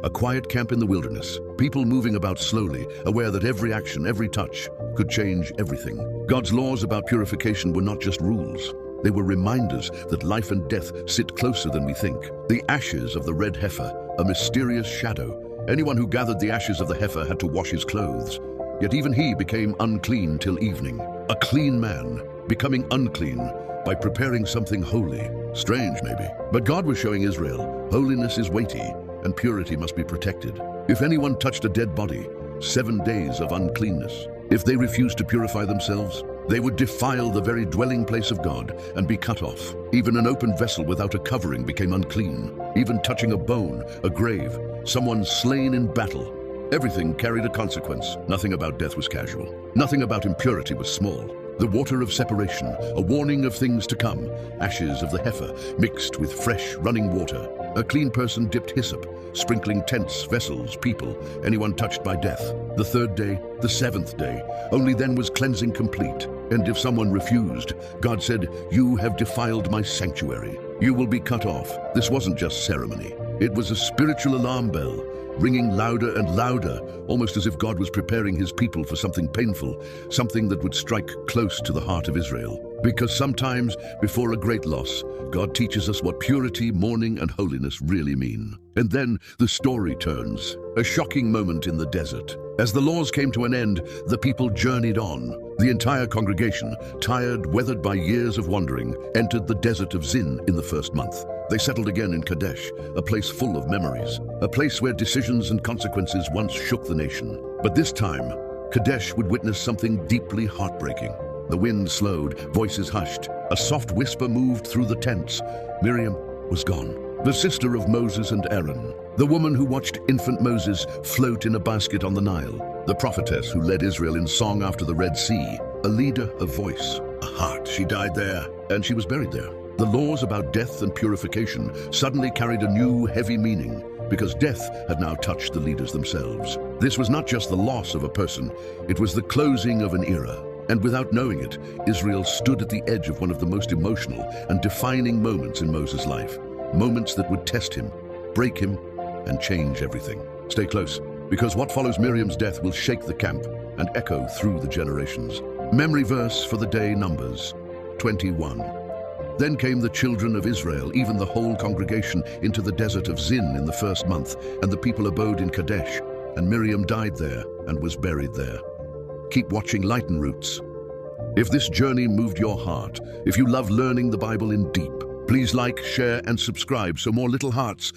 A quiet camp in the wilderness, people moving about slowly, aware that every action, every touch could change everything. God's laws about purification were not just rules. They were reminders that life and death sit closer than we think. The ashes of the red heifer, a mysterious shadow. Anyone who gathered the ashes of the heifer had to wash his clothes. Yet even he became unclean till evening. A clean man becoming unclean by preparing something holy. Strange, maybe. But God was showing Israel, holiness is weighty and purity must be protected. If anyone touched a dead body, 7 days of uncleanness. If they refused to purify themselves, they would defile the very dwelling place of God and be cut off. Even an open vessel without a covering became unclean. Even touching a bone, a grave, someone slain in battle. Everything carried a consequence. Nothing about death was casual. Nothing about impurity was small. The water of separation, a warning of things to come. Ashes of the heifer mixed with fresh running water. A clean person dipped hyssop, sprinkling tents, vessels, people, anyone touched by death. The 3rd day, the 7th day, only then was cleansing complete. And if someone refused, God said, "You have defiled my sanctuary. You will be cut off." This wasn't just ceremony. It was a spiritual alarm bell, ringing louder and louder, almost as if God was preparing his people for something painful, something that would strike close to the heart of Israel. Because sometimes, before a great loss, God teaches us what purity, mourning, and holiness really mean. And then the story turns. A shocking moment in the desert. As the laws came to an end, the people journeyed on. The entire congregation, tired, weathered by years of wandering, entered the desert of Zin in the 1st month. They settled again in Kadesh, a place full of memories, a place where decisions and consequences once shook the nation. But this time, Kadesh would witness something deeply heartbreaking. The wind slowed, voices hushed. A soft whisper moved through the tents. Miriam was gone. The sister of Moses and Aaron, the woman who watched infant Moses float in a basket on the Nile, the prophetess who led Israel in song after the Red Sea, a leader, a voice, a heart. She died there, and she was buried there. The laws about death and purification suddenly carried a new, heavy meaning, because death had now touched the leaders themselves. This was not just the loss of a person, it was the closing of an era. And without knowing it, Israel stood at the edge of one of the most emotional and defining moments in Moses' life. Moments that would test him, break him, and change everything. Stay close, because what follows Miriam's death will shake the camp and echo through the generations. Memory verse for the day, Numbers 21. Then came the children of Israel, even the whole congregation, into the desert of Zin in the 1st month, and the people abode in Kadesh, and Miriam died there and was buried there. Keep watching Lighten Roots. If this journey moved your heart, if you love learning the Bible in deep, please like, share, and subscribe so more little hearts